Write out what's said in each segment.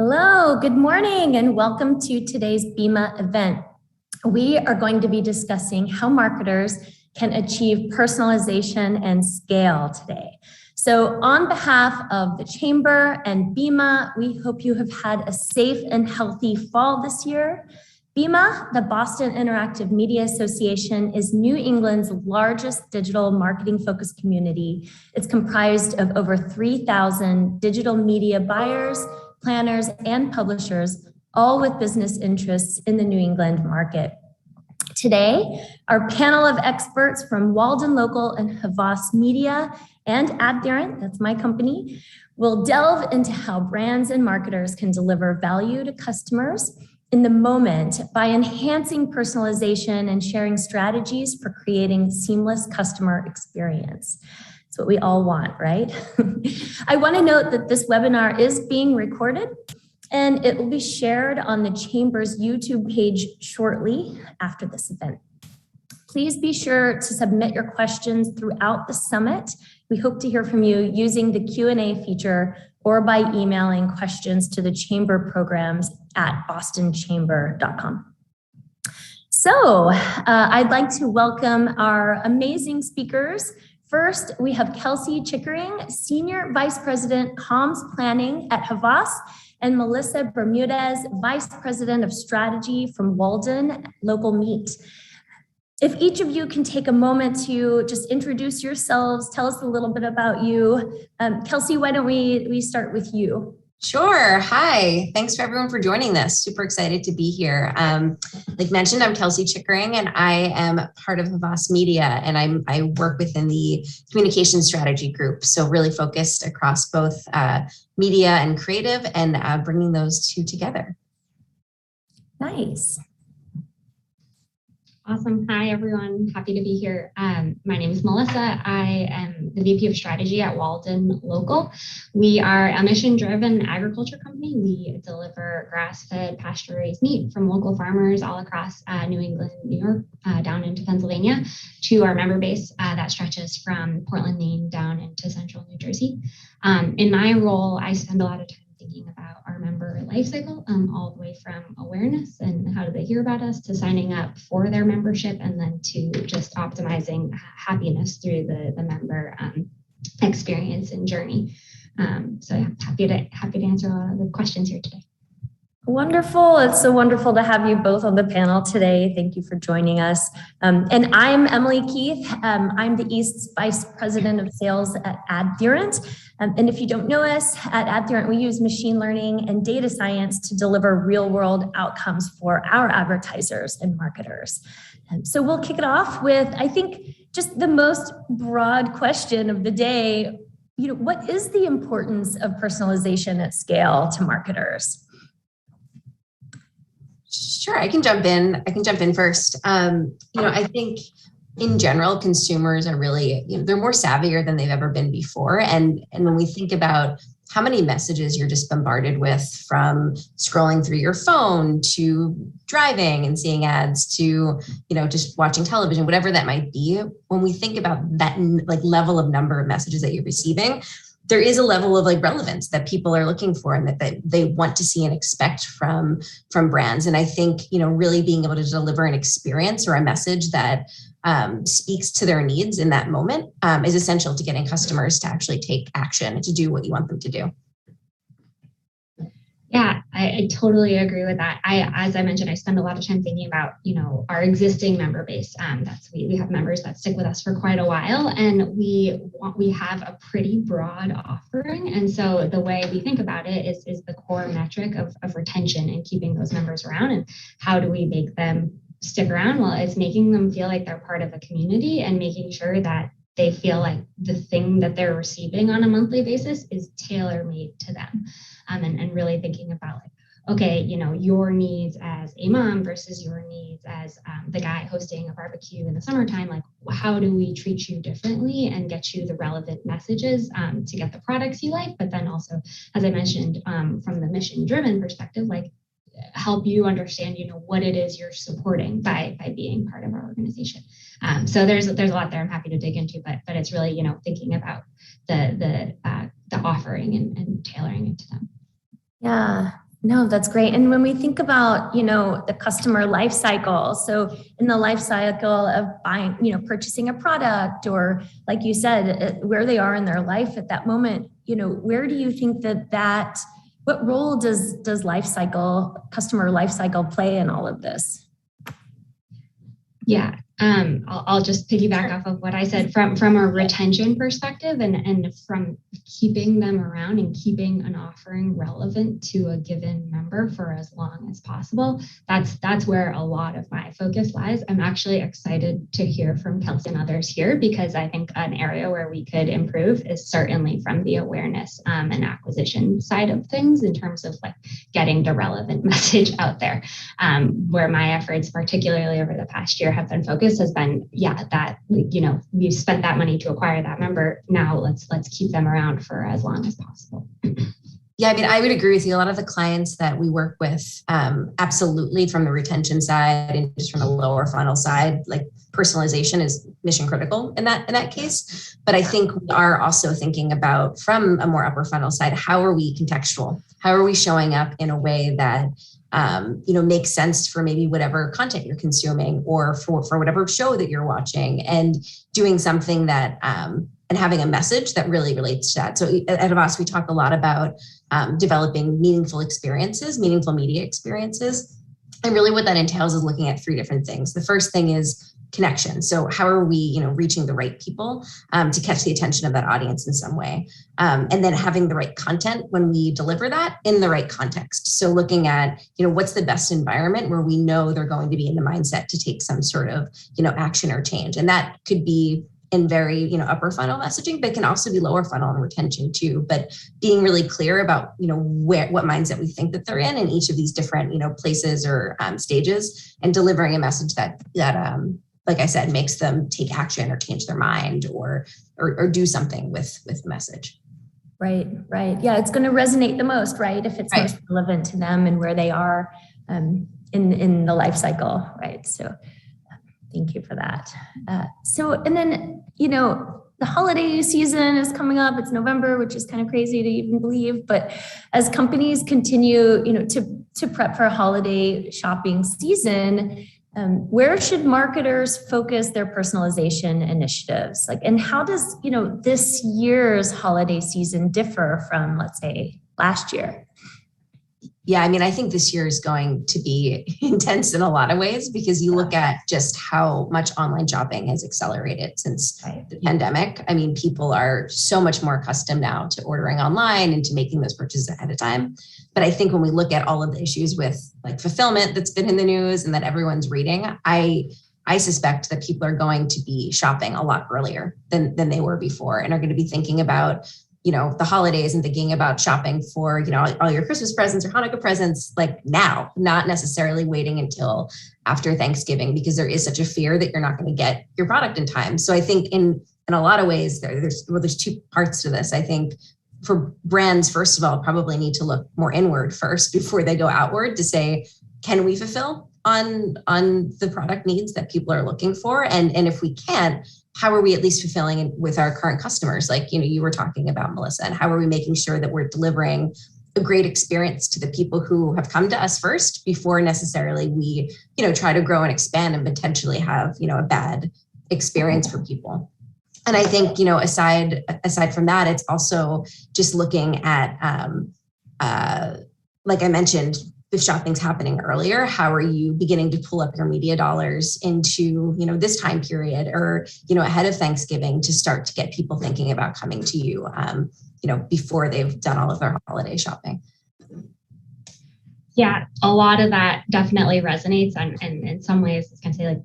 Hello, good morning, and welcome to today's BIMA event. We are going to be discussing how marketers can achieve personalization and scale today. So on behalf of the Chamber and BIMA, we hope you have had a safe and healthy fall this year. BIMA, the Boston Interactive Media Association, is New England's largest digital marketing-focused community. It's comprised of over 3,000 digital media buyers, planners, and publishers, all with business interests in the New England market. Today, our panel of experts from Walden Local and Havas Media and Adherent, that's my company, will delve into how brands and marketers can deliver value to customers in the moment by enhancing personalization and sharing strategies for creating seamless customer experience. That's what we all want, right? I want to note that this webinar is being recorded and it will be shared on the Chamber's YouTube page shortly after this event. Please be sure to submit your questions throughout the summit. We hope to hear from you using the Q&A feature or by emailing questions to the Chamber programs at bostonchamber.com. So I'd like to welcome our amazing speakers. First, we have Kelsey Chickering, Senior Vice President, Comms Planning at Havas, and Melissa Bermudez, Vice President of Strategy from Walden Local Meet. If each of you can take a moment to just introduce yourselves, tell us a little bit about you. Kelsey, why don't we start with you? Sure. Hi. Thanks for everyone for joining this. Super excited to be here. Like mentioned, I'm Kelsey Chickering, and I am part of Havas Media, and I work within the communication strategy group. So really focused across both media and creative, and bringing those two together. Nice. Awesome. Hi, everyone. Happy to be here. My name is Melissa. I am the VP of Strategy at Walden Local. We are a mission-driven agriculture company. We deliver grass-fed, pasture-raised meat from local farmers all across New England, New York, down into Pennsylvania, to our member base that stretches from Portland, Maine, down into central New Jersey. In my role, I spend a lot of time thinking about our member life cycle, all the way from awareness and how do they hear about us to signing up for their membership, and then to just optimizing happiness through the member experience and journey. So yeah, happy to answer a lot of the questions here today. Wonderful. It's so wonderful to have you both on the panel today. Thank you for joining us. And I'm Emily Keith. I'm the East's Vice President of Sales at Adherent. And if you don't know us, at Adherent, we use machine learning and data science to deliver real-world outcomes for our advertisers and marketers. So we'll kick it off with, I think, just the most broad question of the day. What is the importance of personalization at scale to marketers? Sure, I can jump in first. I think in general, consumers are really, they're more savvier than they've ever been before. And when we think about how many messages you're just bombarded with, from scrolling through your phone to driving and seeing ads to, just watching television, whatever that might be, when we think about that level of number of messages that you're receiving, there is a level of relevance that people are looking for and that they want to see and expect from brands. And I think, really being able to deliver an experience or a message that speaks to their needs in that moment is essential to getting customers to actually take action and to do what you want them to do. Yeah, I totally agree with that. As I mentioned, I spend a lot of time thinking about, our existing member base. We have members that stick with us for quite a while, and we have a pretty broad offering. And so the way we think about it is the core metric of retention and keeping those members around. And how do we make them stick around? Well, it's making them feel like they're part of a community and making sure that they feel like the thing that they're receiving on a monthly basis is tailor-made to them. And really thinking about okay, your needs as a mom versus your needs as the guy hosting a barbecue in the summertime. How do we treat you differently and get you the relevant messages to get the products you like, but then also, as I mentioned, from the mission-driven perspective, help you understand, what it is you're supporting by being part of our organization. So there's a lot there I'm happy to dig into, but it's really, thinking about the offering and tailoring it to them. Yeah. No, that's great. And when we think about, the customer life cycle, so in the life cycle of buying, purchasing a product, or like you said, where they are in their life at that moment, where do you think what role does customer life cycle play in all of this? Yeah, I'll just piggyback off of what I said from a retention perspective and from keeping them around and keeping an offering relevant to a given member for as long as possible. That's where a lot of my focus lies. I'm actually excited to hear from Kelsey and others here, because I think an area where we could improve is certainly from the awareness and acquisition side of things, in terms of like getting the relevant message out there. Where my efforts, particularly over the past year, have been focused has been, that, we've spent that money to acquire that member. Now let's keep them around for as long as possible. Yeah, I mean, I would agree with you. A lot of the clients that we work with, absolutely from the retention side and just from the lower funnel side, like personalization is mission critical in that case. But I think we are also thinking about, from a more upper funnel side, how are we contextual? How are we showing up in a way that makes sense for maybe whatever content you're consuming, or for whatever show that you're watching, and doing something that and having a message that really relates to that. So at Avast, we talk a lot about developing meaningful experiences, meaningful media experiences. And really what that entails is looking at three different things. The first thing is connection. So how are we, reaching the right people to catch the attention of that audience in some way? And then having the right content when we deliver that in the right context. So looking at, what's the best environment where we know they're going to be in the mindset to take some sort of, action or change. And that could be in very, upper funnel messaging, but can also be lower funnel and retention too. But being really clear about, what mindset we think that they're in each of these different, places or stages, and delivering a message that like I said, makes them take action or change their mind or do something with the message. Right. Yeah, it's going to resonate the most, right? If it's most relevant to them and where they are in the life cycle, right? So thank you for that. And then, the holiday season is coming up. It's November, which is kind of crazy to even believe. But as companies continue, to prep for a holiday shopping season, where should marketers focus their personalization initiatives? And how does, this year's holiday season differ from, let's say, last year? Yeah, I mean, I think this year is going to be intense in a lot of ways, because you look at just how much online shopping has accelerated since the pandemic. I mean, people are so much more accustomed now to ordering online and to making those purchases ahead of time. But I think when we look at all of the issues with like fulfillment that's been in the news and that everyone's reading, I suspect that people are going to be shopping a lot earlier than they were before, and are going to be thinking about the holidays and thinking about shopping for, all your Christmas presents or Hanukkah presents, like now, not necessarily waiting until after Thanksgiving, because there is such a fear that you're not going to get your product in time. So I think in a lot of ways, there's two parts to this. I think for brands, first of all, probably need to look more inward first before they go outward to say, can we fulfill on the product needs that people are looking for? And if we can't, how are we at least fulfilling it with our current customers? Like, you were talking about, Melissa, and how are we making sure that we're delivering a great experience to the people who have come to us first before necessarily we, try to grow and expand and potentially have, a bad experience for people. And I think, aside from that, it's also just looking at, like I mentioned, if shopping's happening earlier, how are you beginning to pull up your media dollars into, this time period, or, ahead of Thanksgiving, to start to get people thinking about coming to you, before they've done all of their holiday shopping? Yeah, a lot of that definitely resonates. And in some ways, I was going to say, like,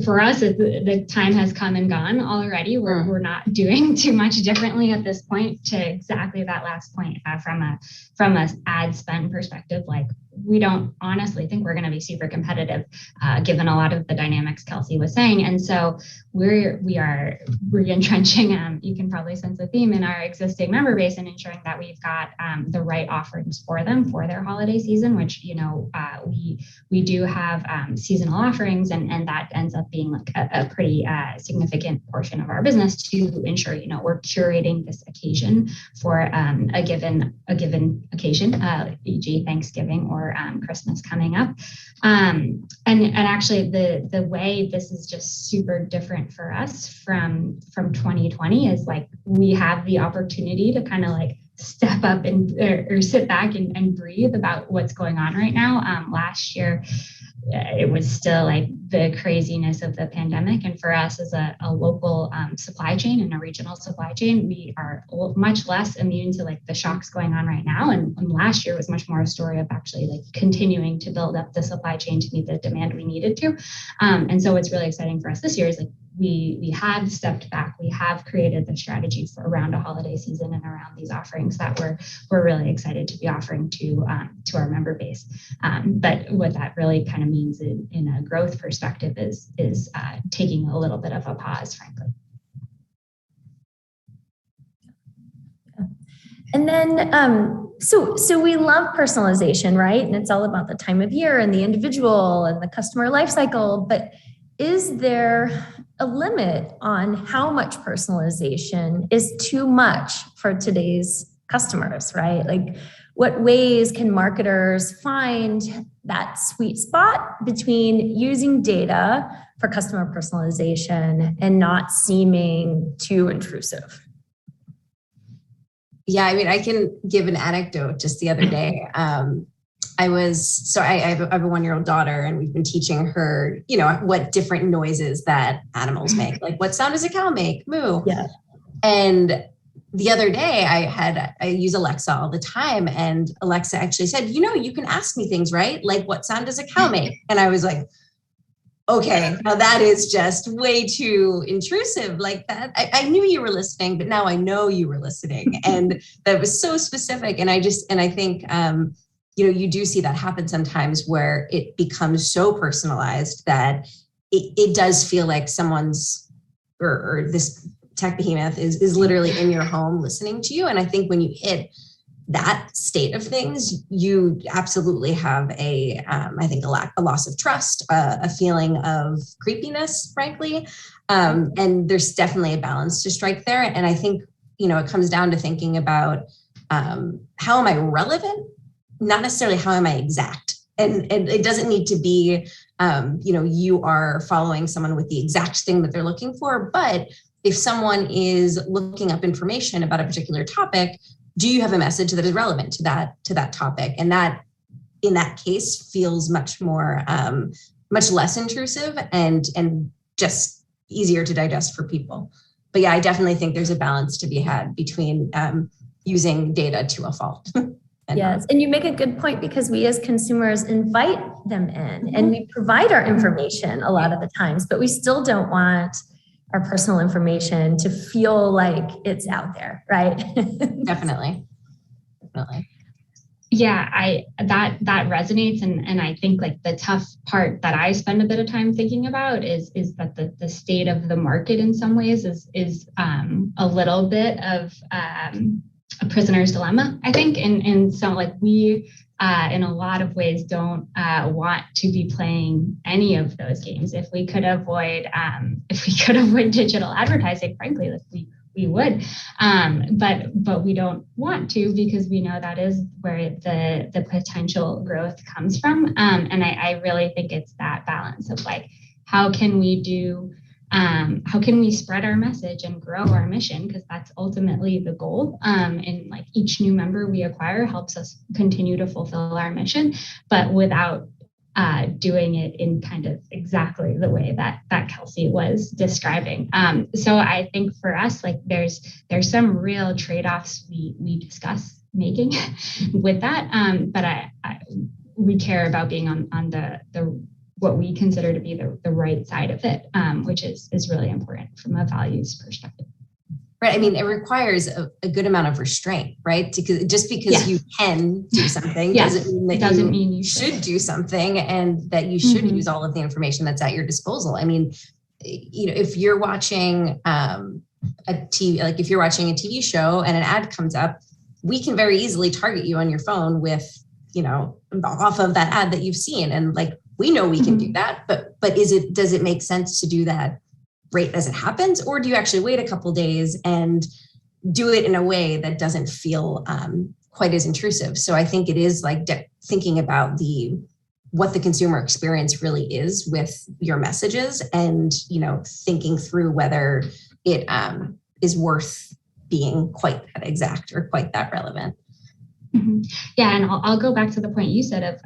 for us, the time has come and gone already. We're not doing too much differently at this point. To exactly that last point, from a ad spend perspective, like we don't honestly think we're going to be super competitive, given a lot of the dynamics Kelsey was saying. And so we are re-entrenching, you can probably sense a theme in our existing member base, and ensuring that we've got the right offerings for them for their holiday season, which, we do have seasonal offerings, and that ends up being like a pretty significant portion of our business to ensure, we're curating this occasion for a given occasion, e.g. Thanksgiving or Christmas coming up. And actually the way this is just super different for us from 2020 is like we have the opportunity to kind of like step up or sit back and breathe about what's going on right now. Last year, it was still like the craziness of the pandemic. And for us as a local supply chain and a regional supply chain, we are much less immune to like the shocks going on right now. And last year was much more a story of actually like continuing to build up the supply chain to meet the demand we needed to. And so what's really exciting for us this year is like we have stepped back. We have created the strategy for around a holiday season and around these offerings that we're really excited to be offering to our member base. But what that really kind of means in a growth perspective is taking a little bit of a pause, frankly. And then, so we love personalization, right? And it's all about the time of year and the individual and the customer life cycle. But is there a limit on how much personalization is too much for today's customers, right? Like, what ways can marketers find that sweet spot between using data for customer personalization and not seeming too intrusive? Yeah, I mean, I can give an anecdote. Just the other day, I have a 1-year-old daughter, and we've been teaching her, what different noises that animals make, like what sound does a cow make? Moo. Yeah. And the other day I use Alexa all the time, and Alexa actually said, you can ask me things, right? Like, what sound does a cow make? And I was like, okay, now that is just way too intrusive. Like that, I knew you were listening, but now I know you were listening. And that was so specific. And I think, you do see that happen sometimes where it becomes so personalized that it does feel like someone's or this tech behemoth is literally in your home listening to you. And I think when you hit that state of things, you absolutely have a loss of trust, a feeling of creepiness, frankly. And there's definitely a balance to strike there. And I think, it comes down to thinking about how am I relevant? Not necessarily how am I exact. And it doesn't need to be, you are following someone with the exact thing that they're looking for. But if someone is looking up information about a particular topic, do you have a message that is relevant to that topic? And that, in that case, feels much less intrusive and just easier to digest for people. But yeah, I definitely think there's a balance to be had between using data to a fault. Yes, and you make a good point, because we as consumers invite them in and we provide our information a lot of the times, but we still don't want our personal information to feel like it's out there, right? Definitely. Yeah, that resonates, and I think like the tough part that I spend a bit of time thinking about is that the state of the market in some ways is a little bit of a prisoner's dilemma, I think, and so like we in a lot of ways don't want to be playing any of those games. If we could avoid digital advertising, frankly, like we would, but we don't want to, because we know that is where the potential growth comes from. And I really think it's that balance of like, how can we spread our message and grow our mission? Because that's ultimately the goal. And like each new member we acquire helps us continue to fulfill our mission, but without doing it in kind of exactly the way that Kelsey was describing. So I think for us, like there's some real trade-offs we discuss making with that. But we care about being on the what we consider to be the right side of it, which is really important from a values perspective. Right. I mean, it requires a good amount of restraint, right? Just because you can do something doesn't mean that you should do something, and that you should use all of the information that's at your disposal. I mean, if you're watching if you're watching a TV show and an ad comes up, we can very easily target you on your phone with, off of that ad that you've seen. And we know we can do that, but does it make sense to do that right as it happens? Or do you actually wait a couple days and do it in a way that doesn't feel quite as intrusive? So I think it is thinking about what the consumer experience really is with your messages, and, thinking through whether it is worth being quite that exact or quite that relevant. Mm-hmm. Yeah, and I'll go back to the point you said of,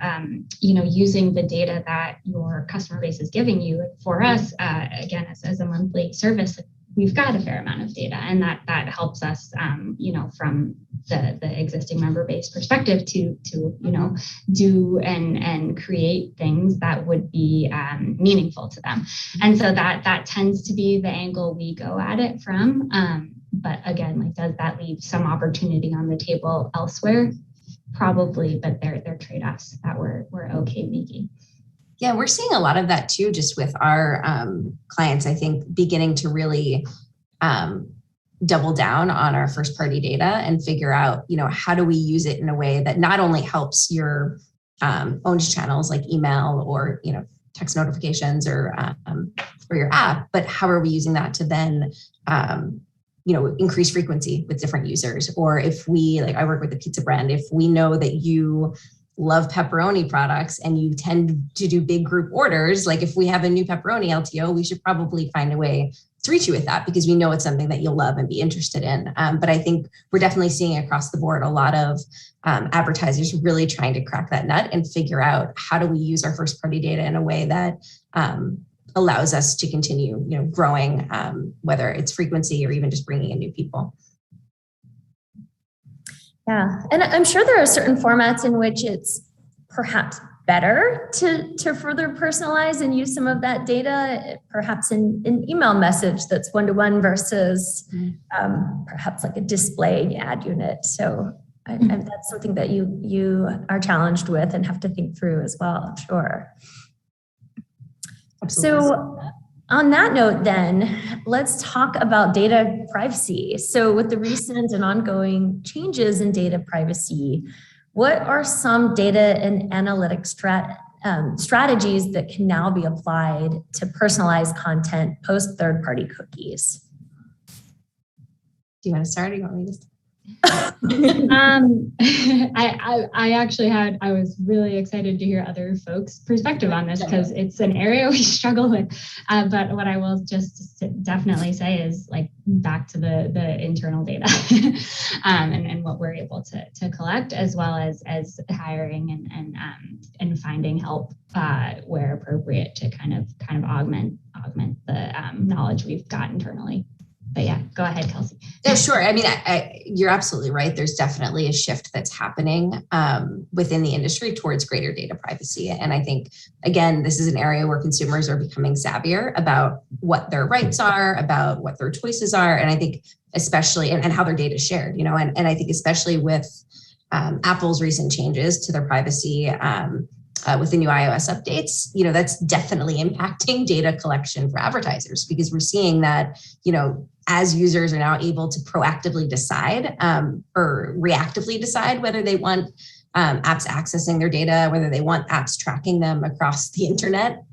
using the data that your customer base is giving you. For us, again, as a monthly service, we've got a fair amount of data, and that helps us, from the existing member base perspective to do and create things that would be meaningful to them. And so that tends to be the angle we go at it from. But again, does that leave some opportunity on the table elsewhere? Probably, but they're trade-offs that we're okay making. Yeah, we're seeing a lot of that too, just with our clients, I think, beginning to really double down on our first party data and figure out, how do we use it in a way that not only helps your owned channels like email or, text notifications or your app, but how are we using that to then increase frequency with different users? Or if I work with a pizza brand, if we know that you love pepperoni products and you tend to do big group orders, if we have a new pepperoni LTO, we should probably find a way to reach you with that, because we know it's something that you'll love and be interested in. But I think we're definitely seeing across the board a lot of advertisers really trying to crack that nut and figure out how do we use our first party data in a way that allows us to continue, growing, whether it's frequency or even just bringing in new people. Yeah, and I'm sure there are certain formats in which it's perhaps better to further personalize and use some of that data, perhaps in an email message that's one-to-one versus perhaps a display ad unit. So that's something that you are challenged with and have to think through as well, I'm sure. Absolutely. So on that note, then, let's talk about data privacy. So with the recent and ongoing changes in data privacy, what are some data and analytics strategies that can now be applied to personalize content post third-party cookies? Do you want to start, or you want me to start? I was really excited to hear other folks' perspective on this, because it's an area we struggle with. But what I will just definitely say is back to the internal data and what we're able to collect, as well as hiring and finding help where appropriate to kind of augment the knowledge we've got internally. But yeah, go ahead, Kelsey. Yeah, sure. I mean, you're absolutely right. There's definitely a shift that's happening within the industry towards greater data privacy. And I think, again, this is an area where consumers are becoming savvier about what their rights are, about what their choices are. And I think especially, and how their data is shared, and I think especially with Apple's recent changes to their privacy with the new iOS updates, that's definitely impacting data collection for advertisers, because we're seeing that, as users are now able to proactively decide or reactively decide whether they want apps accessing their data, whether they want apps tracking them across the internet,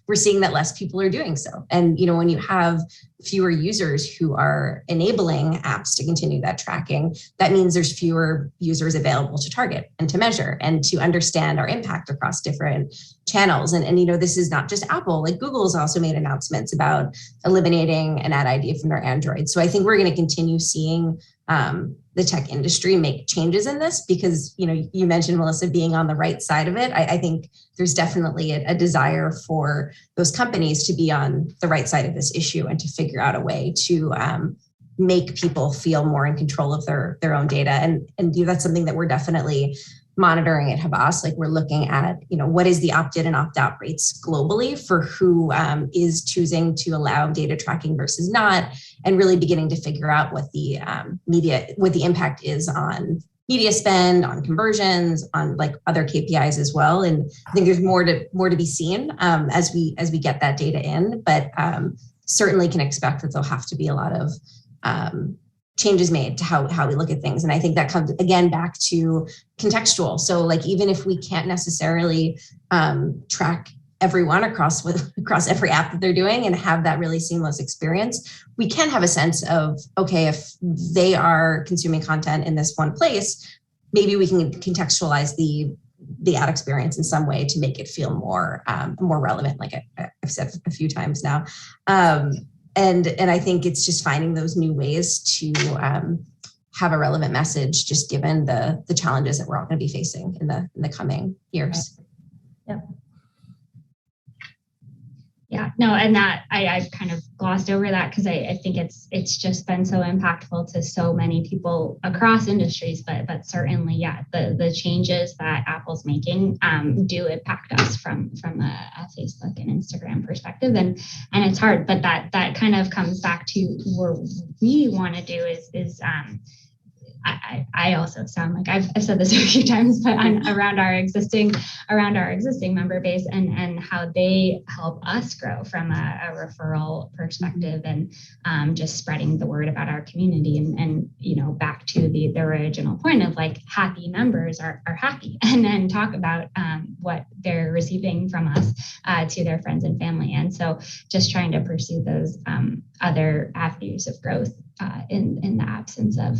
we're seeing that less people are doing so. And, when you have fewer users who are enabling apps to continue that tracking, that means there's fewer users available to target and to measure and to understand our impact across different channels. And this is not just Apple, Google's also made announcements about eliminating an ad ID from their Android. So I think we're going to continue seeing the tech industry make changes in this, because, you mentioned, Melissa, being on the right side of it. I think there's definitely a desire for those companies to be on the right side of this issue and to figure out a way to make people feel more in control of their own data. And that's something that we're definitely monitoring at Havas. Like we're looking at, what is the opt-in and opt-out rates globally for who is choosing to allow data tracking versus not, and really beginning to figure out what the impact is on media spend, on conversions, on like other KPIs as well. And I think there's more to be seen as we get that data in, but certainly can expect that there'll have to be a lot of changes made to how we look at things. And I think that comes again back to contextual. So like, even if we can't necessarily track everyone across every app that they're doing and have that really seamless experience, we can have a sense of, okay, if they are consuming content in this one place, maybe we can contextualize the ad experience in some way to make it feel more relevant, like I've said a few times now. And I think it's just finding those new ways to have a relevant message, just given the challenges that we're all going to be facing in the coming years. Yeah. Yeah, no, and that I kind of glossed over that because I think it's just been so impactful to so many people across industries, but certainly, yeah, the changes that Apple's making do impact us from a Facebook and Instagram perspective, and it's hard, but that kind of comes back to where we want to do is I also sound like I've said this a few times, but around our existing member base and how they help us grow from a referral perspective and just spreading the word about our community and back to the original point of like happy members are happy, and then talk about what they're receiving from us to their friends and family. And so just trying to pursue those other avenues of growth in the absence of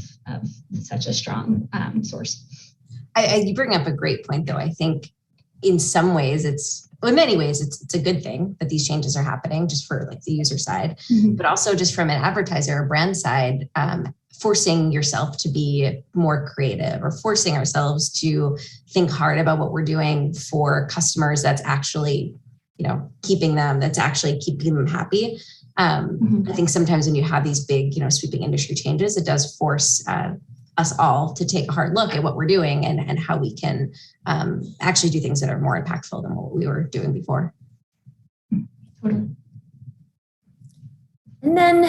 such a strong source. You bring up a great point, though. I think in some ways in many ways it's a good thing that these changes are happening just for like the user side, but also just from an advertiser or brand side, forcing yourself to be more creative or forcing ourselves to think hard about what we're doing for customers that's actually, keeping them happy. I think sometimes when you have these big, sweeping industry changes, it does force us all to take a hard look at what we're doing and how we can actually do things that are more impactful than what we were doing before. Totally. And then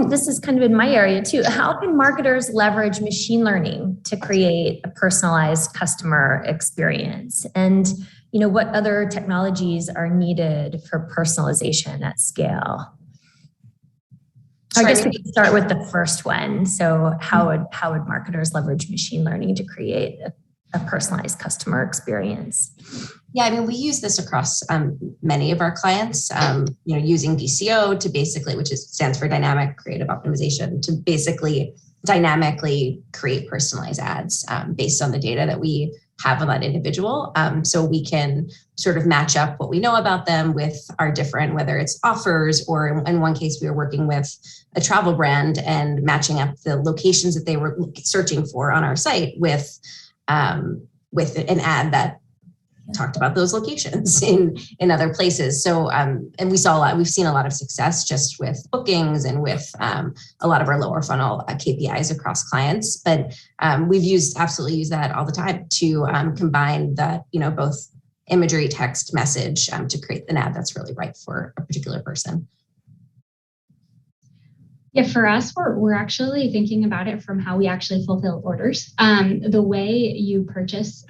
this is kind of in my area too, how can marketers leverage machine learning to create a personalized customer experience? And what other technologies are needed for personalization at scale? I guess we could start with the first one. So how would marketers leverage machine learning to create a personalized customer experience? Yeah, we use this across many of our clients, using DCO to basically, which stands for Dynamic Creative Optimization, to basically dynamically create personalized ads based on the data that we have on that individual. So we can sort of match up what we know about them with our different, whether it's offers, or in one case, we were working with a travel brand and matching up the locations that they were searching for on our site with an ad that talked about those locations in other places. So, and we've seen a lot of success just with bookings and with a lot of our lower funnel KPIs across clients. But we've absolutely used that all the time to combine that, both imagery, text, message to create an ad that's really right for a particular person. Yeah, for us, we're actually thinking about it from how we actually fulfill orders. The way you purchase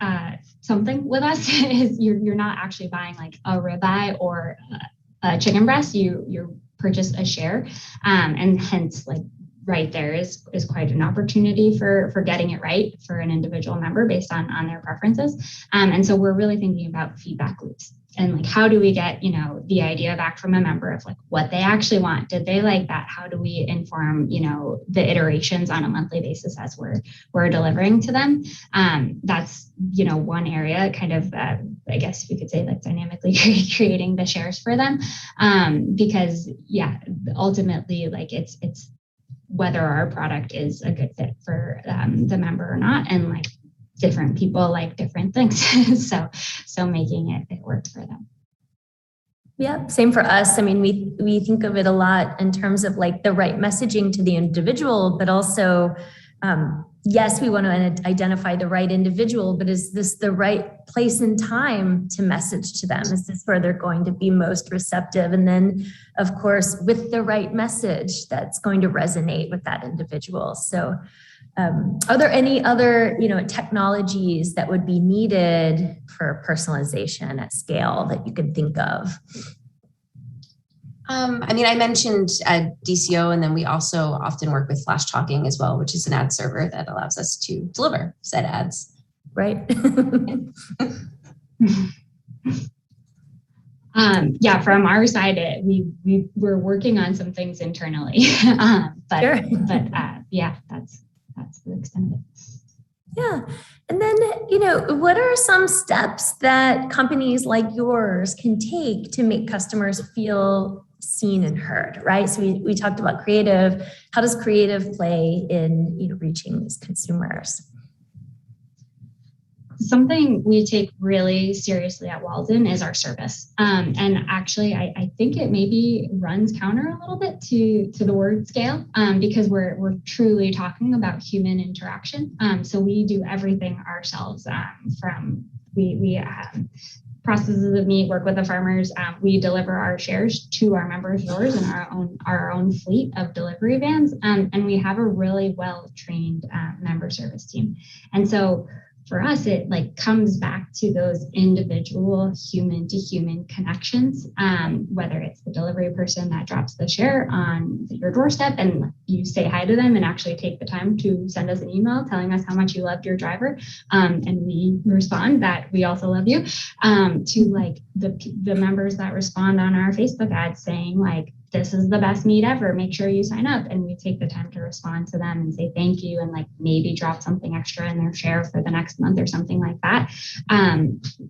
something with us is you're not actually buying like a ribeye or a chicken breast. You purchase a share, and hence like right there is quite an opportunity for getting it right for an individual member based on their preferences. And so we're really thinking about feedback loops. And like, how do we get, the idea back from a member of like what they actually want? Did they like that? How do we inform, the iterations on a monthly basis as we're delivering to them? That's, one area kind of, I guess we could say like dynamically creating the shares for them. Because yeah, ultimately like it's whether our product is a good fit for the member or not. And like, different people like different things. so making it work for them. Yeah, same for us. I mean, we think of it a lot in terms of like the right messaging to the individual, but also, yes, we want to identify the right individual, but is this the right place and time to message to them? Is this where they're going to be most receptive? And then, of course, with the right message that's going to resonate with that individual. So, are there any other, technologies that would be needed for personalization at scale that you could think of? I mentioned DCO, and then we also often work with flash talking as well, which is an ad server that allows us to deliver said ads. Right. Yeah, from our side, we're working on some things internally, but Sure. Yeah, that's the extent of it. Yeah. And then, what are some steps that companies like yours can take to make customers feel seen and heard, right? So we talked about creative. How does creative play in, reaching these consumers? Something we take really seriously at Walden is our service. And actually, I think it maybe runs counter a little bit to the word scale, because we're truly talking about human interaction. So we do everything ourselves, from we processes of meat, work with the farmers. We deliver our shares to our members' doors in our own fleet of delivery vans. And we have a really well-trained member service team. And so for us, it comes back to those individual human to human connections, whether it's the delivery person that drops the share on your doorstep and you say hi to them and actually take the time to send us an email telling us how much you loved your driver, and we respond that we also love you, to the members that respond on our Facebook ads saying this is the best meat ever, make sure you sign up. And we take the time to respond to them and say thank you, and maybe drop something extra in their share for the next month or something like that.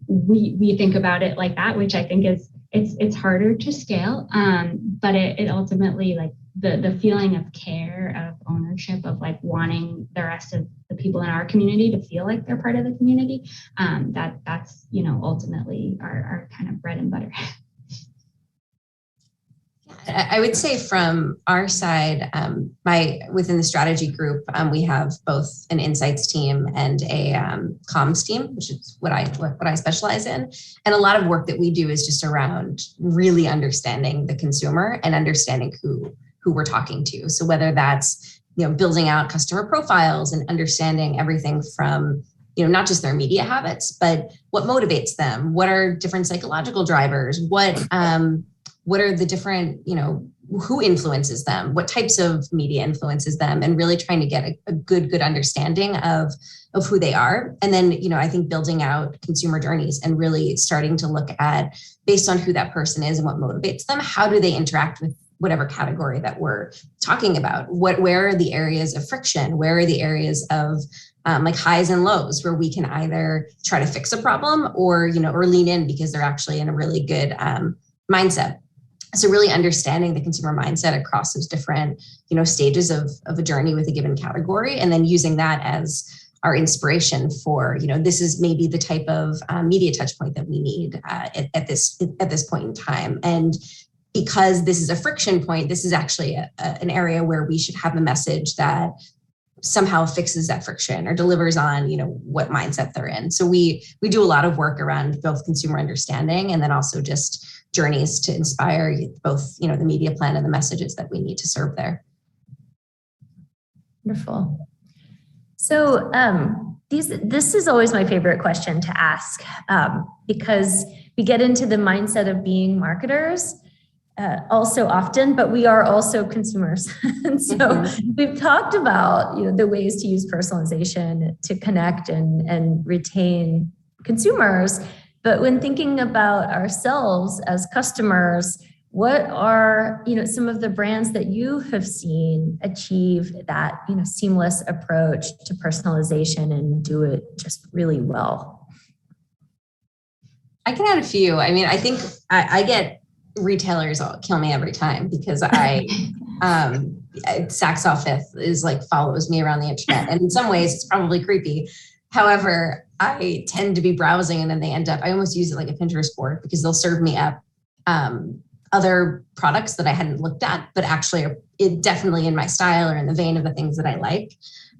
We think about it like that, which I think is it's harder to scale, but it ultimately the feeling of care, of ownership, of wanting the rest of the people in our community to feel like they're part of the community. That's ultimately our kind of bread and butter. I would say from our side, within the strategy group, we have both an insights team and a comms team, which is what I specialize in. And a lot of work that we do is just around really understanding the consumer and understanding who we're talking to. So whether that's building out customer profiles and understanding everything from not just their media habits, but what motivates them, what are different psychological drivers, what are the different, who influences them, what types of media influences them, and really trying to get a good understanding of who they are. And then, I think building out consumer journeys and really starting to look at, based on who that person is and what motivates them, how do they interact with whatever category that we're talking about? Where are the areas of friction? Where are the areas of highs and lows where we can either try to fix a problem or lean in because they're actually in a really good mindset. So really understanding the consumer mindset across those different, stages of a journey with a given category, and then using that as our inspiration for, this is maybe the type of media touch point that we need at this point in time. And because this is a friction point, this is actually an area where we should have a message that somehow fixes that friction or delivers on, what mindset they're in. So we do a lot of work around both consumer understanding and then also just journeys to inspire both, the media plan and the messages that we need to serve there. Wonderful. So this is always my favorite question to ask, because we get into the mindset of being marketers also often, but we are also consumers. And so we've talked about the ways to use personalization to connect and retain consumers. But when thinking about ourselves as customers, what are some of the brands that you have seen achieve that seamless approach to personalization and do it just really well? I can add a few. I think I get retailers kill me every time because Saks Fifth is follows me around the internet, and in some ways it's probably creepy. However, I tend to be browsing and then they end up, I almost use it like a Pinterest board because they'll serve me up other products that I hadn't looked at, but actually are definitely in my style or in the vein of the things that I like.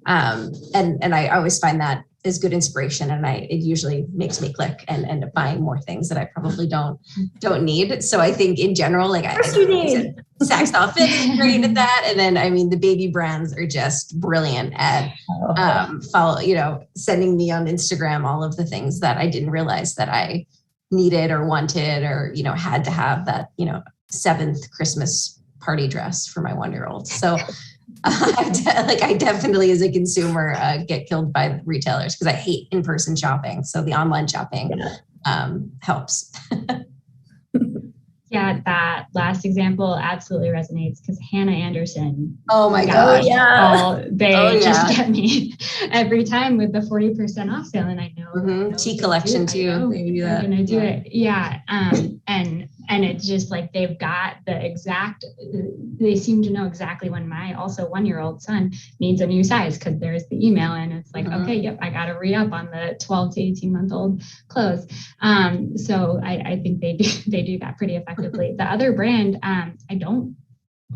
And I always find that is good inspiration, and it usually makes me click and end up buying more things that I probably don't need. So I think in general, like Of course you need. Saks Outfits is great at that, and then I mean the baby brands are just brilliant at sending me on Instagram all of the things that I didn't realize that I needed or wanted, or had to have that 7th Christmas party dress for my 1-year-old. So I definitely as a consumer get killed by retailers because I hate in-person shopping. So the online shopping helps. Yeah, that last example absolutely resonates because Hannah Anderson. Oh my gosh. They just get me every time with the 40% off sale. And I know. Tea collection too. They're going to do it. Yeah. And it's just like they've got they seem to know exactly when my also 1-year-old son needs a new size because there's the email and it's like, okay, yep, I got to re-up on the 12 to 18-month-old clothes. So I think they do that pretty effectively. The other brand, I don't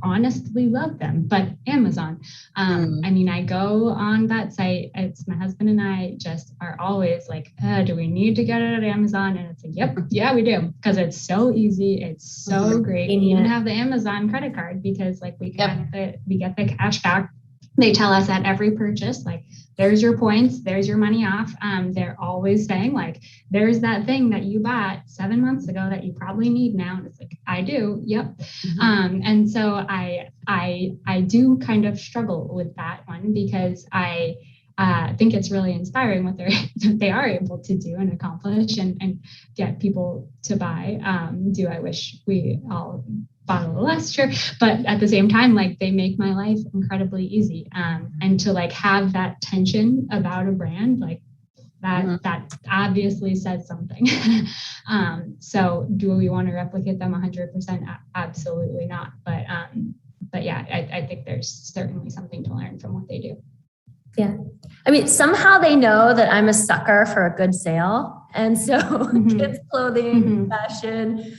honestly love them, but Amazon. I mean, I go on that site. It's my husband and I just are always like, do we need to get it at Amazon? And it's like, yep, yeah, we do, because it's so easy. It's so great. We even have the Amazon credit card because like we get the cash back. They tell us at every purchase, like, there's your points, there's your money off. They're always saying like, there's that thing that you bought 7 months ago that you probably need now. And it's like, I do. Yep. And so I do kind of struggle with that one because I think it's really inspiring what they are able to do and accomplish and get people to buy. I wish we all bought a little less, sure, but at the same time, like they make my life incredibly easy. And to like have that tension about a brand, like that obviously says something. So do we want to replicate them 100%? Absolutely not. But yeah, I think there's certainly something to learn from what they do. Yeah. I mean, somehow they know that I'm a sucker for a good sale. And so kids clothing, fashion,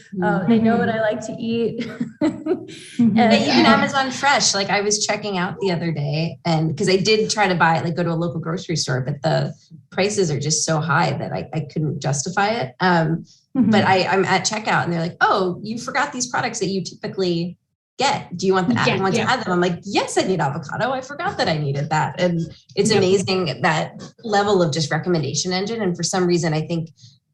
they know what I like to eat. And even Amazon Fresh, like I was checking out the other day and because I did try to buy it, like go to a local grocery store, but the prices are just so high that I couldn't justify it. But I'm at checkout and they're like, oh, you forgot these products that you typically get. Do you want to add them? I'm like, yes, I need avocado. I forgot that I needed that. And it's amazing that level of just recommendation engine. And for some reason, I think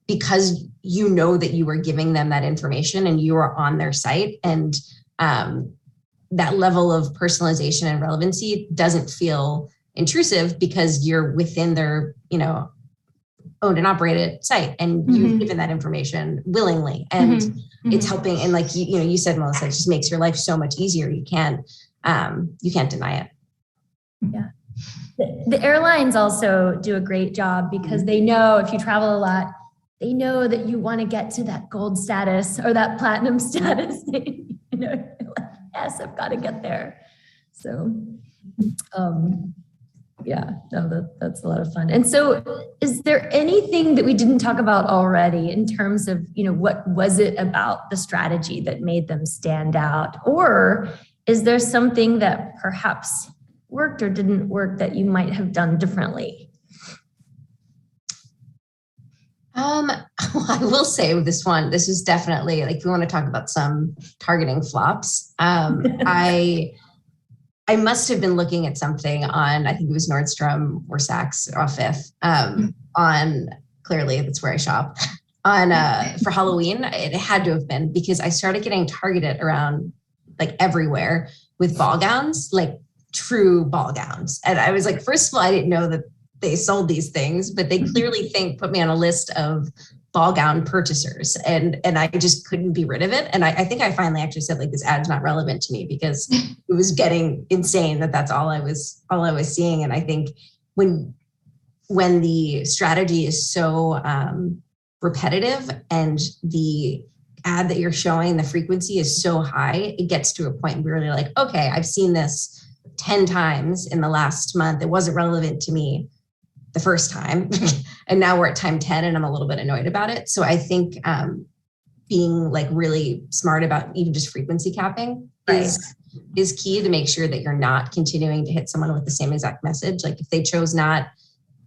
because you know that you were giving them that information and you are on their site and that level of personalization and relevancy doesn't feel intrusive because you're within their, owned and operated site and you've given that information willingly and it's helping. And like, you said, Melissa, it just makes your life so much easier. You can't deny it. Yeah. The airlines also do a great job because they know if you travel a lot, they know that you want to get to that gold status or that platinum status. Yes, I've got to get there. So, yeah, no, that's a lot of fun. And so is there anything that we didn't talk about already in terms of, what was it about the strategy that made them stand out? Or is there something that perhaps worked or didn't work that you might have done differently? Well, I will say with this one, this is definitely like, if we want to talk about some targeting flops, I must have been looking at something on, I think it was Nordstrom or Saks or Fifth, on, clearly that's where I shop, on for Halloween. It had to have been because I started getting targeted around like everywhere with ball gowns, like true ball gowns. And I was like, first of all, I didn't know that they sold these things, but they clearly put me on a list of ball gown purchasers and I just couldn't be rid of it. And I think I finally actually said like, this ad's not relevant to me because it was getting insane that's all I was seeing. And I think when the strategy is so repetitive and the ad that you're showing, the frequency is so high, it gets to a point where you're like, okay, I've seen this 10 times in the last month. It wasn't relevant to me the first time and now we're at time 10 and I'm a little bit annoyed about it. So I think being like really smart about even just frequency capping is key to make sure that you're not continuing to hit someone with the same exact message. Like if they chose not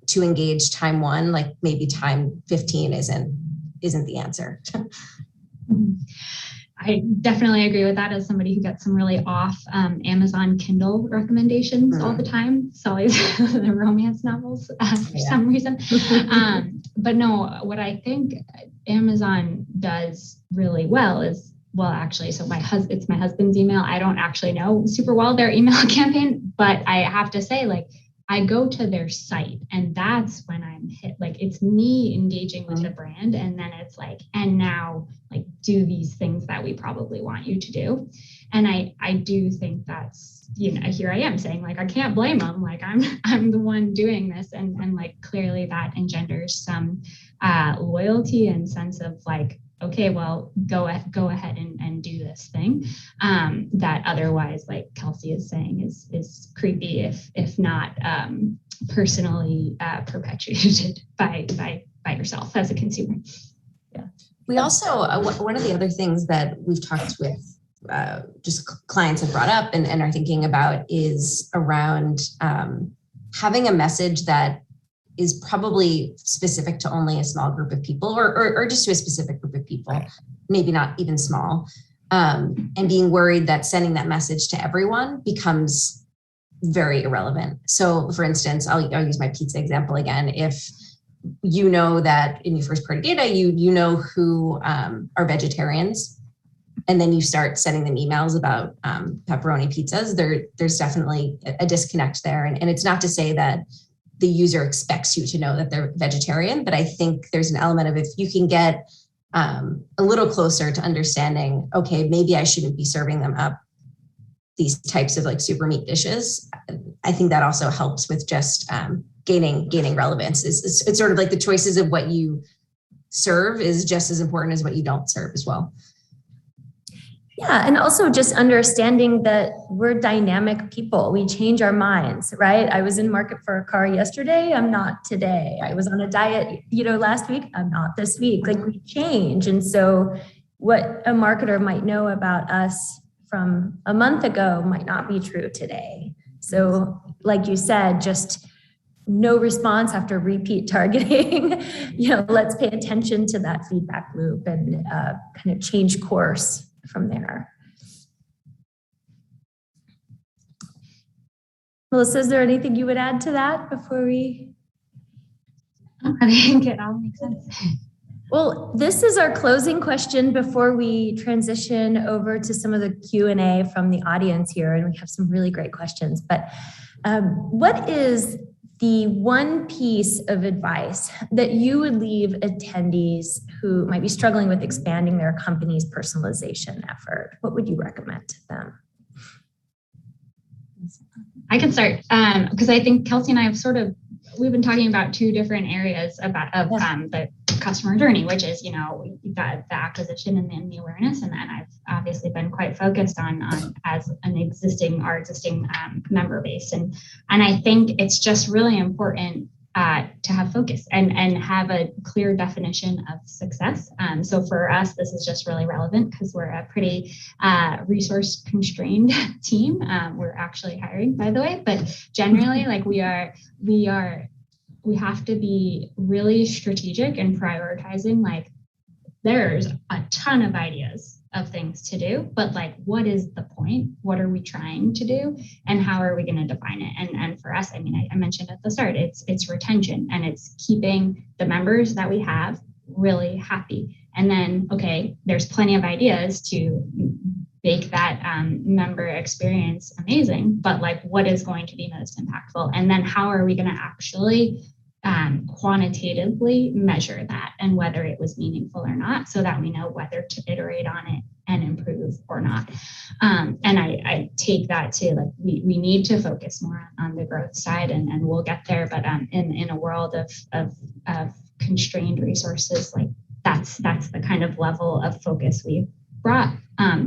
to engage time 1, like maybe time 15 isn't the answer. I definitely agree with that as somebody who gets some really off Amazon Kindle recommendations all the time. It's always the romance novels for some reason. But no, what I think Amazon does really well is, well, actually, so it's my husband's email. I don't actually know super well their email campaign, but I have to say, like, I go to their site and that's when I'm hit. Like it's me engaging with the brand, and then it's like, and now like do these things that we probably want you to do. And I do think that's, here I am saying like, I can't blame them. Like I'm the one doing this, and like clearly that engenders some loyalty and sense of like, okay, well, go ahead and do this thing that otherwise, like Kelsey is saying, is creepy if not personally perpetuated by yourself as a consumer. Yeah. We also, one of the other things that we've talked with just clients have brought up and are thinking about is around having a message that is probably specific to only a small group of people or just to a specific group of people, maybe not even small, and being worried that sending that message to everyone becomes very irrelevant. So for instance, I'll use my pizza example again. If you know that in your first party data, you know who are vegetarians, and then you start sending them emails about pepperoni pizzas, there's definitely a disconnect there. And it's not to say that the user expects you to know that they're vegetarian, but I think there's an element of if you can get a little closer to understanding, okay, maybe I shouldn't be serving them up these types of like super meat dishes. I think that also helps with just gaining relevance. It's sort of like the choices of what you serve is just as important as what you don't serve as well. Yeah, and also just understanding that we're dynamic people. We change our minds, right? I was in market for a car yesterday. I'm not today. I was on a diet, last week. I'm not this week. Like we change. And so what a marketer might know about us from a month ago might not be true today. So like you said, just no response after repeat targeting, let's pay attention to that feedback loop and kind of change course from there. Melissa, is there anything you would add to that before we? I think it all makes sense. Well, this is our closing question before we transition over to some of the Q&A from the audience here, and we have some really great questions. But what is the one piece of advice that you would leave attendees who might be struggling with expanding their company's personalization effort? What would you recommend to them? I can start because I think Kelsey and I have we've been talking about two different areas of the customer journey, which is, the acquisition and the awareness. And I've obviously been quite focused on as our existing member base. And I think it's just really important to have focus and have a clear definition of success. So for us, this is just really relevant because we're a pretty resource constrained team. We're actually hiring, by the way, but generally like we have to be really strategic in prioritizing. Like there's a ton of ideas of things to do, but like, what is the point? What are we trying to do? And how are we going to define it? And for us, I mentioned at the start, it's retention and it's keeping the members that we have really happy. And then, okay, there's plenty of ideas to make that member experience amazing, but like, what is going to be most impactful? And then how are we going to actually quantitatively measure that and whether it was meaningful or not, so that we know whether to iterate on it and improve or not. And I take that to like, we need to focus more on the growth side and we'll get there. But in a world of constrained resources, like that's the kind of level of focus we've brought.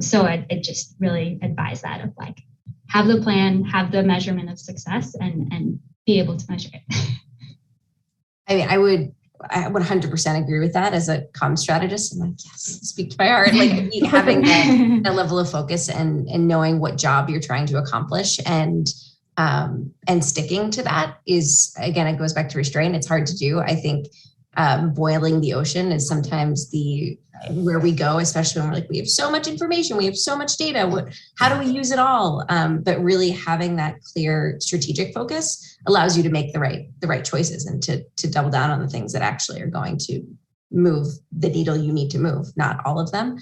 So I just really advise that of like, have the plan, have the measurement of success and be able to measure it. I mean, I would I 100% agree with that. As a comm strategist, I'm like, yes, speak to my heart. Like having that level of focus and knowing what job you're trying to accomplish and sticking to that is, again, it goes back to restraint. It's hard to do. I think boiling the ocean is sometimes where we go, especially when we're like, we have so much information, we have so much data. How do we use it all? But really having that clear strategic focus allows you to make the right choices and to double down on the things that actually are going to move the needle you need to move, not all of them.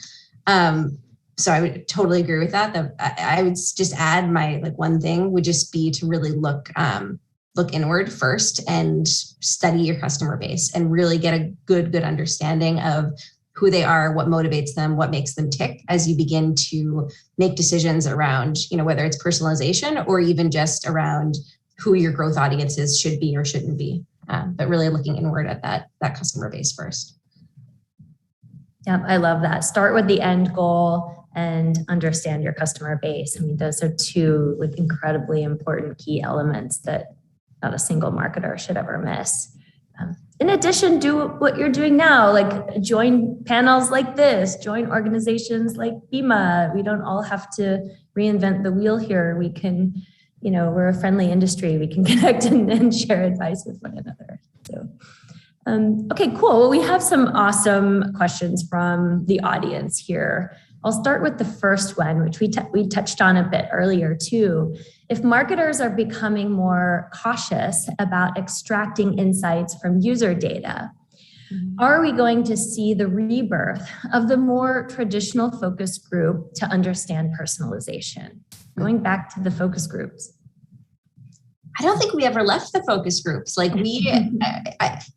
So I would totally agree with that. I would just add my one thing would just be to really look inward first and study your customer base and really get a good understanding of who they are, what motivates them, what makes them tick as you begin to make decisions around, whether it's personalization or even just around who your growth audiences should be or shouldn't be. But really looking inward at that customer base first. Yeah, I love that. Start with the end goal and understand your customer base. I mean, those are two incredibly important key elements that not a single marketer should ever miss. In addition, do what you're doing now, like join panels like this, join organizations like BIMA. We don't all have to reinvent the wheel here. We can, we're a friendly industry. We can connect and share advice with one another. So, okay, cool. Well, we have some awesome questions from the audience here. I'll start with the first one, which we touched on a bit earlier too. If marketers are becoming more cautious about extracting insights from user data, are we going to see the rebirth of the more traditional focus group to understand personalization? Going back to the focus groups. I don't think we ever left the focus groups. It's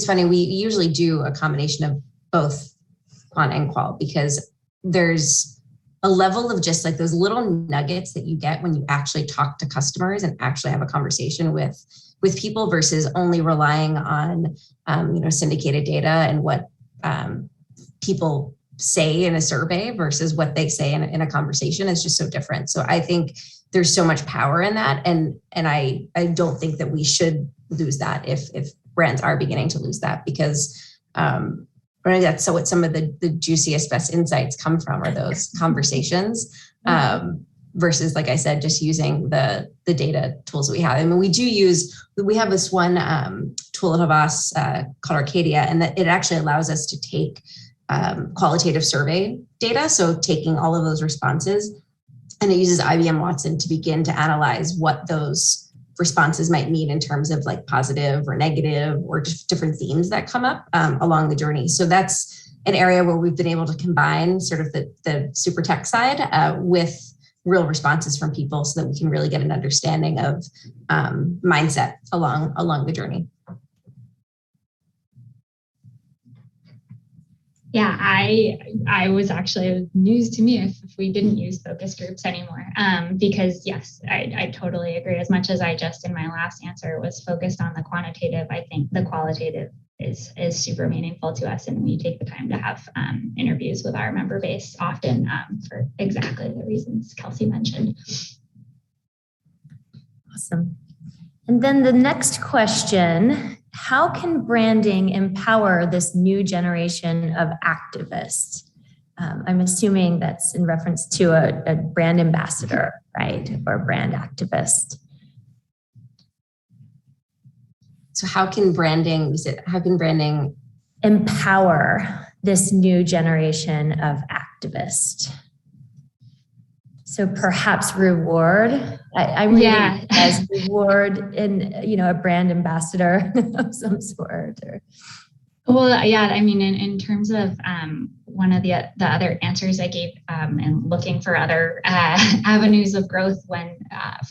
funny. We usually do a combination of both quant and qual because there's a level of just those little nuggets that you get when you actually talk to customers and actually have a conversation with people versus only relying on syndicated data and what people say in a survey versus what they say in a conversation is just so different. So I think there's so much power in that, and I don't think that we should lose that if brands are beginning to lose that because. That's what some of the juiciest, best insights come from are those conversations versus, like I said, just using the data tools that we have. I mean, we have this one tool at Havas called Arcadia, and that it actually allows us to take qualitative survey data. So taking all of those responses, and it uses IBM Watson to begin to analyze what those responses might mean in terms of positive or negative or just different themes that come up along the journey. So that's an area where we've been able to combine sort of the super tech side with real responses from people so that we can really get an understanding of mindset along the journey. Yeah, I was actually news to me if we didn't use focus groups anymore. Because yes, I totally agree. As much as I just in my last answer was focused on the quantitative, I think the qualitative is super meaningful to us, and we take the time to have interviews with our member base often for exactly the reasons Kelsey mentioned. Awesome. And then the next question. How can branding empower this new generation of activists? I'm assuming that's in reference to a brand ambassador, right? Or brand activist. So how can branding empower this new generation of activists? So perhaps reward. I'm reading it as reward in a brand ambassador of some sort. Well, yeah. I mean, in terms of one of the other answers I gave, and looking for other avenues of growth when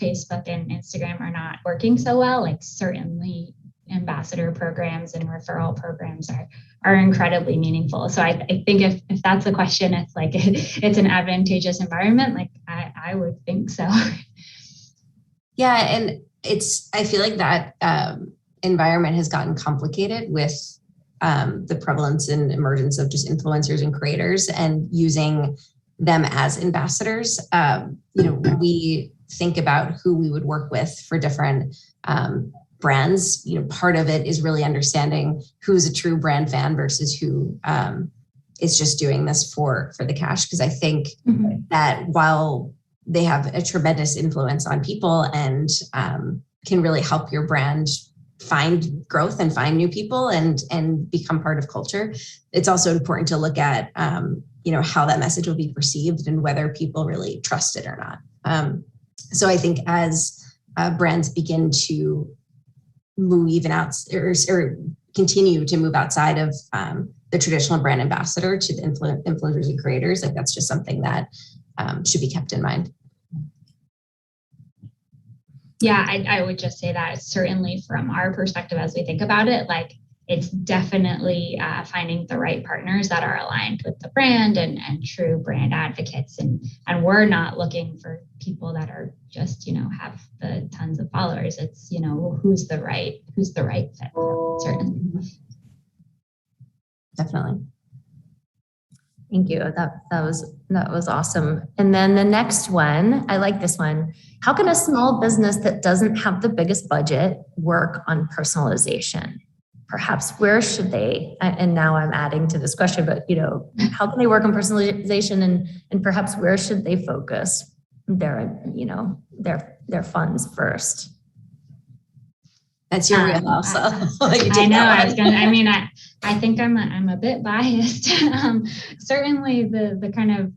Facebook and Instagram are not working so well, certainly ambassador programs and referral programs are incredibly meaningful. So I think if that's the question, it's it's an advantageous environment. I would think so. Yeah, and I feel like that environment has gotten complicated with the prevalence and emergence of just influencers and creators and using them as ambassadors. We think about who we would work with for different brands, part of it is really understanding who's a true brand fan versus who is just doing this for the cash. Because I think that while they have a tremendous influence on people and can really help your brand find growth and find new people and become part of culture, it's also important to look at how that message will be perceived and whether people really trust it or not. So I think as brands begin to move even out or continue to move outside of the traditional brand ambassador to the influencers and creators, like that's just something that should be kept in mind. Yeah, I would just say that certainly from our perspective, as we think about it, like it's definitely finding the right partners that are aligned with the brand and true brand advocates. And we're not looking for people that are just, have the tons of followers. It's, who's the right fit, certainly. Definitely. Thank you. That was awesome. And then the next one, I like this one. How can a small business that doesn't have the biggest budget work on personalization? Perhaps where should they, and now I'm adding to this question, but how can they work on personalization and perhaps where should they focus their funds first? That's your wheelhouse. I know. I think I'm a bit biased. Certainly the kind of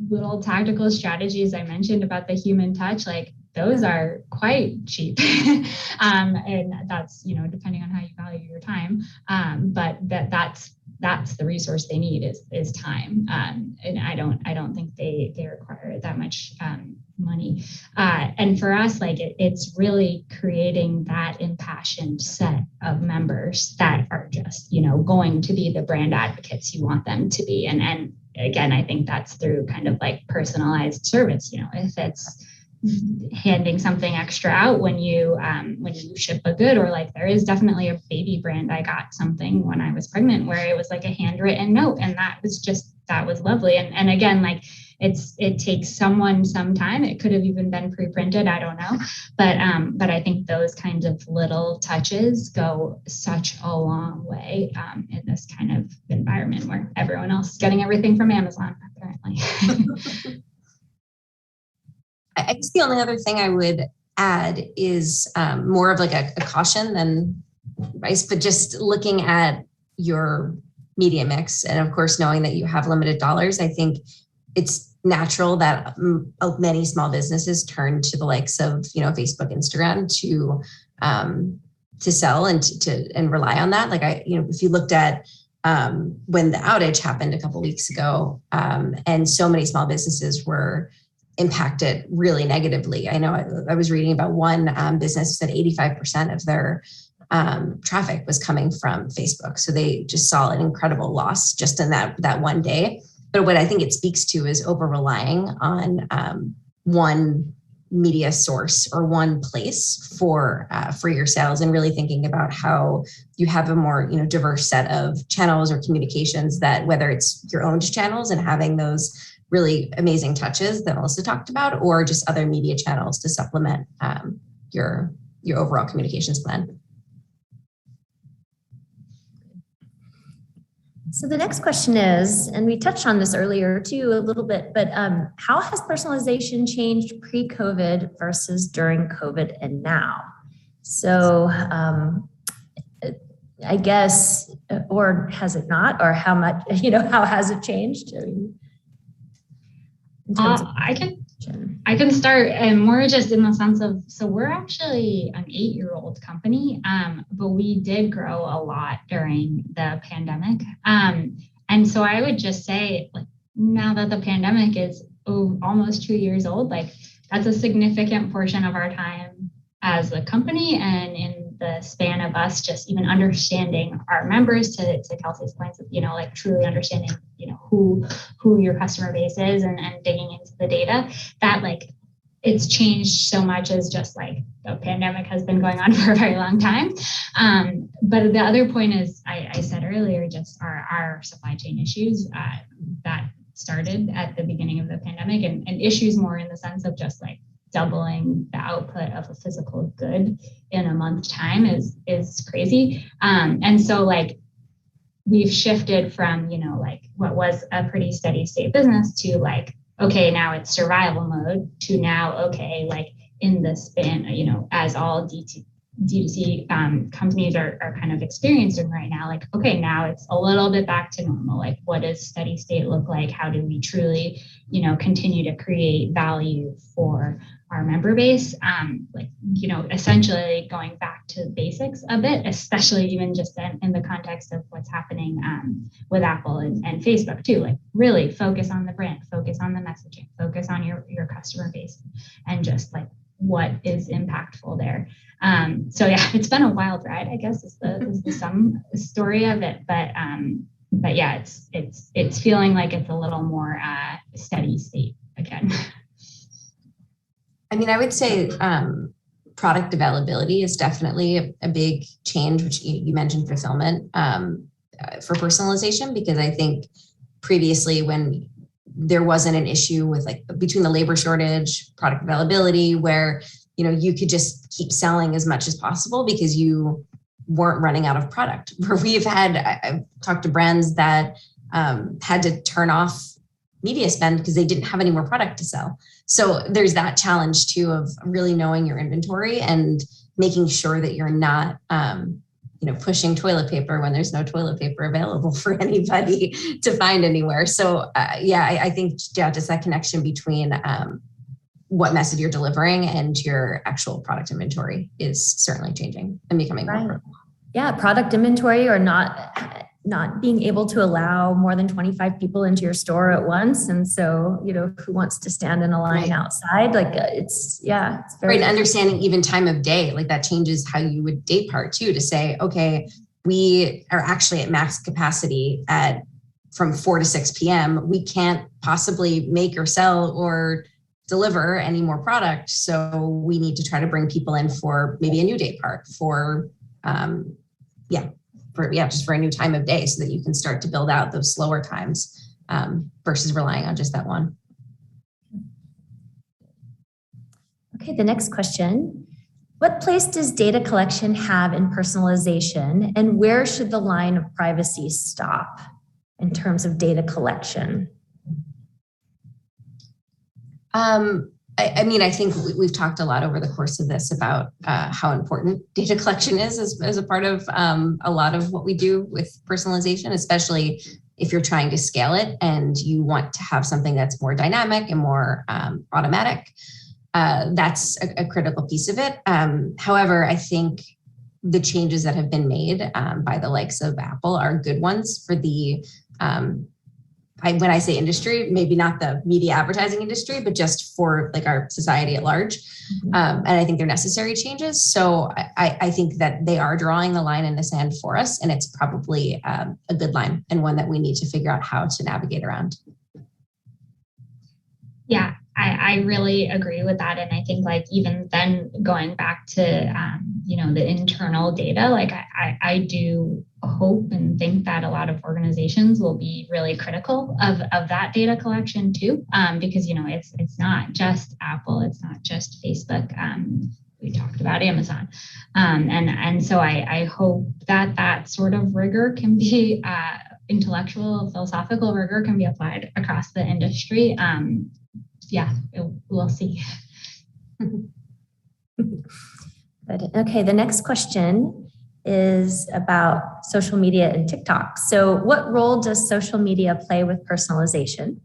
little tactical strategies I mentioned about the human touch, like those are quite cheap. And that's, depending on how you value your time. But that's the resource they need is time. And I don't think they require that much money. And for us, like it's really creating that impassioned set of members that are just, going to be the brand advocates you want them to be. And again, I think that's through kind of like personalized service. If it's handing something extra out when you ship a good, or like there is definitely a baby brand. I got something when I was pregnant where it was like a handwritten note, and that was lovely. And again, like it takes someone some time. It could have even been pre-printed. I don't know. But I think those kinds of little touches go such a long way in this kind of environment where everyone else is getting everything from Amazon, apparently. I guess the only other thing I would add is more of like a caution than advice, but just looking at your media mix. And of course, knowing that you have limited dollars, I think it's natural that many small businesses turn to the likes of, Facebook, Instagram to sell and rely on that. Like if you looked at when the outage happened a couple of weeks ago, and so many small businesses were impacted really negatively. I know I was reading about one business that 85% of their traffic was coming from Facebook. So they just saw an incredible loss just in that one day. But what I think it speaks to is over relying on one media source or one place for your sales, and really thinking about how you have a more diverse set of channels or communications, that whether it's your own channels and having those really amazing touches that Melissa talked about, or just other media channels to supplement your overall communications plan. So the next question is, and we touched on this earlier too a little bit, but how has personalization changed pre-COVID versus during COVID and now? So I guess, or has it not, or how much, how has it changed? I can start, and more just in the sense of, so we're actually an 8-year-old company, but we did grow a lot during the pandemic. And so I would just say, like, now that the pandemic is almost 2 years old, like that's a significant portion of our time as a company, and in the span of us just even understanding our members, to Kelsey's points of, like truly understanding, who your customer base is, and digging into the data, that like it's changed so much as just like the pandemic has been going on for a very long time. But the other point is, I said earlier, just our supply chain issues that started at the beginning of the pandemic, and issues more in the sense of just like doubling the output of a physical good in a month's time is crazy. And so like we've shifted from, like what was a pretty steady state business to like, okay, now it's survival mode to now, okay, like in the span, as all D2C companies are kind of experiencing right now, like, okay, now it's a little bit back to normal. Like, what does steady state look like? How do we truly, continue to create value for our member base? Essentially going back to basics a bit, especially even just in the context of what's happening with Apple and Facebook too. Like, really focus on the brand, focus on the messaging, focus on your customer base, and just like what is impactful there. So yeah, it's been a wild ride, I guess is the some story of it. But yeah, it's feeling like it's a little more steady state again. I mean, I would say product availability is definitely a big change, which you mentioned fulfillment for personalization, because I think previously when there wasn't an issue with like between the labor shortage, product availability, where you could just keep selling as much as possible because you weren't running out of product. Where I've talked to brands that had to turn off media spend because they didn't have any more product to sell. So there's that challenge too of really knowing your inventory and making sure that you're not pushing toilet paper when there's no toilet paper available for anybody to find anywhere. So I think just that connection between what message you're delivering and your actual product inventory is certainly changing and becoming more critical. Yeah, product inventory, or not being able to allow more than 25 people into your store at once. And so, who wants to stand in a line outside? Like it's very right. And understanding even time of day, like that changes how you would day part too, to say, okay, we are actually at max capacity from 4 to 6 p.m. We can't possibly make or sell or deliver any more product. So we need to try to bring people in for maybe a new day part just for a new time of day, so that you can start to build out those slower times versus relying on just that one. Okay, the next question. What place does data collection have in personalization, and where should the line of privacy stop in terms of data collection? I think we've talked a lot over the course of this about how important data collection is as a part of a lot of what we do with personalization, especially if you're trying to scale it and you want to have something that's more dynamic and more automatic. That's a critical piece of it. However, I think the changes that have been made by the likes of Apple are good ones for the when I say industry, maybe not the media advertising industry, but just for like our society at large. And I think they're necessary changes. So I think that they are drawing the line in the sand for us, and it's probably a good line and one that we need to figure out how to navigate around. Yeah, I really agree with that. And I think like even then going back to, the internal data, like I do hope and think that a lot of organizations will be really critical of that data collection too, because, it's not just Apple, it's not just Facebook. We talked about Amazon. And so I hope that sort of rigor can be intellectual, philosophical rigor can be applied across the industry. We'll see. Good. Okay, the next question is about social media and TikTok. So what role does social media play with personalization,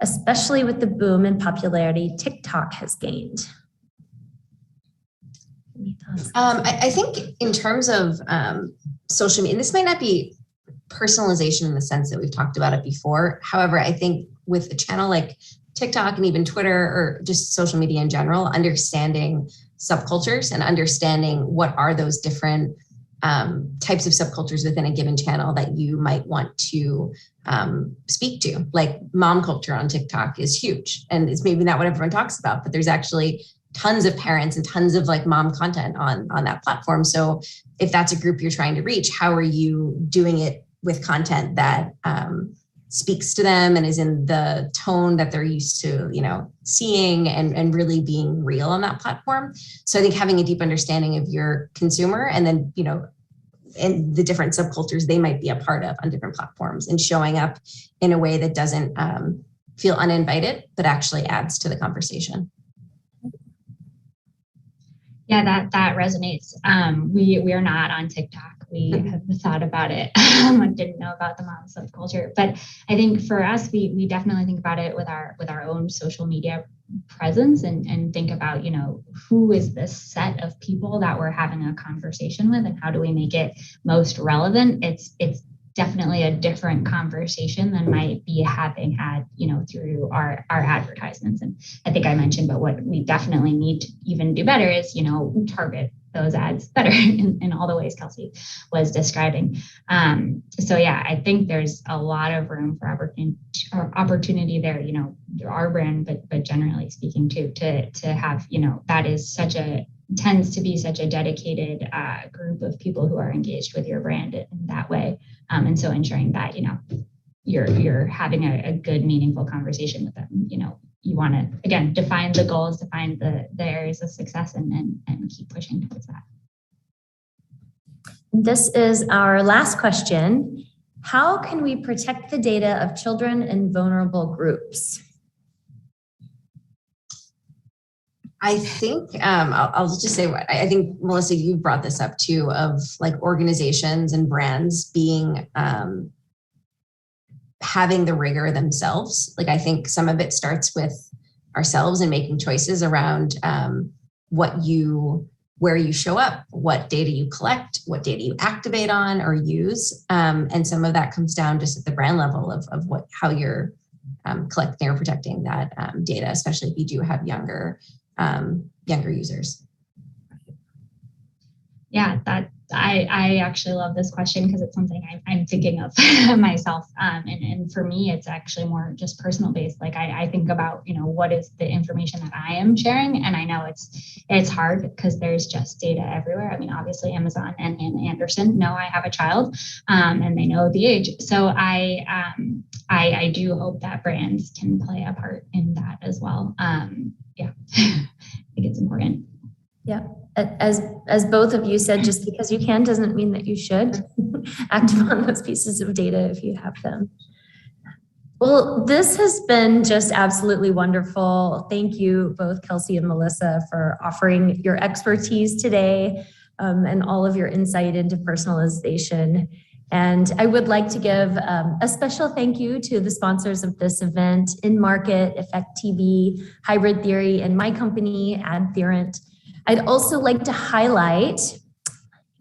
especially with the boom in popularity TikTok has gained? I think in terms of social media, and this might not be personalization in the sense that we've talked about it before. However, I think with a channel like TikTok and even Twitter, or just social media in general, understanding subcultures and understanding what are those different types of subcultures within a given channel that you might want to speak to. Like mom culture on TikTok is huge, and it's maybe not what everyone talks about, but there's actually tons of parents and tons of like mom content on that platform. So if that's a group you're trying to reach, how are you doing it with content that speaks to them and is in the tone that they're used to, seeing and really being real on that platform. So I think having a deep understanding of your consumer and then, and the different subcultures they might be a part of on different platforms and showing up in a way that doesn't feel uninvited, but actually adds to the conversation. Yeah, that resonates. We are not on TikTok. We have thought about it. I didn't know about the mom subculture, but I think for us, we definitely think about it with our own social media presence and think about, who is this set of people that we're having a conversation with and how do we make it most relevant? It's definitely a different conversation than might be having had, through our advertisements. And I think I mentioned, but what we definitely need to even do better is, target those ads better in all the ways Kelsey was describing. So yeah, I think there's a lot of room for opportunity there, our brand, but generally speaking too, to have, that is tends to be such a dedicated group of people who are engaged with your brand in that way. And so ensuring that, you're having a good, meaningful conversation with them. You want to, again, define the goals, define the areas of success and keep pushing towards that. This is our last question. How can we protect the data of children and vulnerable groups? I think I'll just say what I think, Melissa, you brought this up too, of like organizations and brands being having the rigor themselves. Like I think some of it starts with ourselves and making choices around where you show up, what data you collect, what data you activate on or use, and some of that comes down just at the brand level of how you're collecting or protecting that data, especially if you do have younger users. Yeah, I actually love this question because it's something I'm thinking of myself. And for me, it's actually more just personal based. Like I think about, what is the information that I am sharing? And I know it's hard because there's just data everywhere. I mean, obviously Amazon and Anderson know I have a child and they know the age. So I do hope that brands can play a part in that as well. Yeah, I think it's important. Yeah. As both of you said, just because you can doesn't mean that you should act upon those pieces of data if you have them. Well, this has been just absolutely wonderful. Thank you both, Kelsey and Melissa, for offering your expertise today and all of your insight into personalization. And I would like to give a special thank you to the sponsors of this event, In Market, Effect TV, Hybrid Theory, and my company, AdTheorent. I'd also like to highlight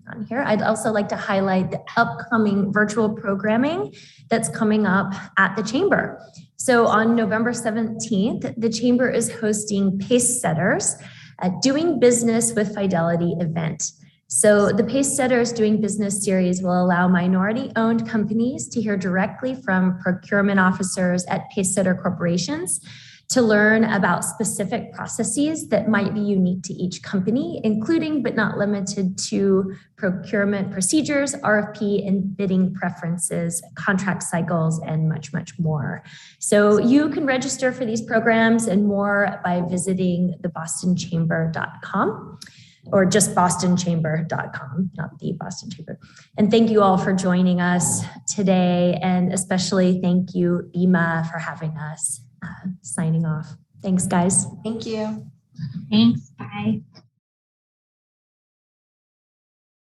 the upcoming virtual programming that's coming up at the Chamber. So on November 17th, the Chamber is hosting Pace Setters, a Doing Business with Fidelity event. So the Pace Setters Doing Business series will allow minority-owned companies to hear directly from procurement officers at Pace Setter corporations to learn about specific processes that might be unique to each company, including but not limited to procurement procedures, RFP and bidding preferences, contract cycles, and much, much more. So you can register for these programs and more by visiting thebostonchamber.com or just bostonchamber.com, not the Boston Chamber. And thank you all for joining us today, and especially thank you, BIMA, for having us. Signing off. Thanks, guys. Thank you. Thanks. Bye.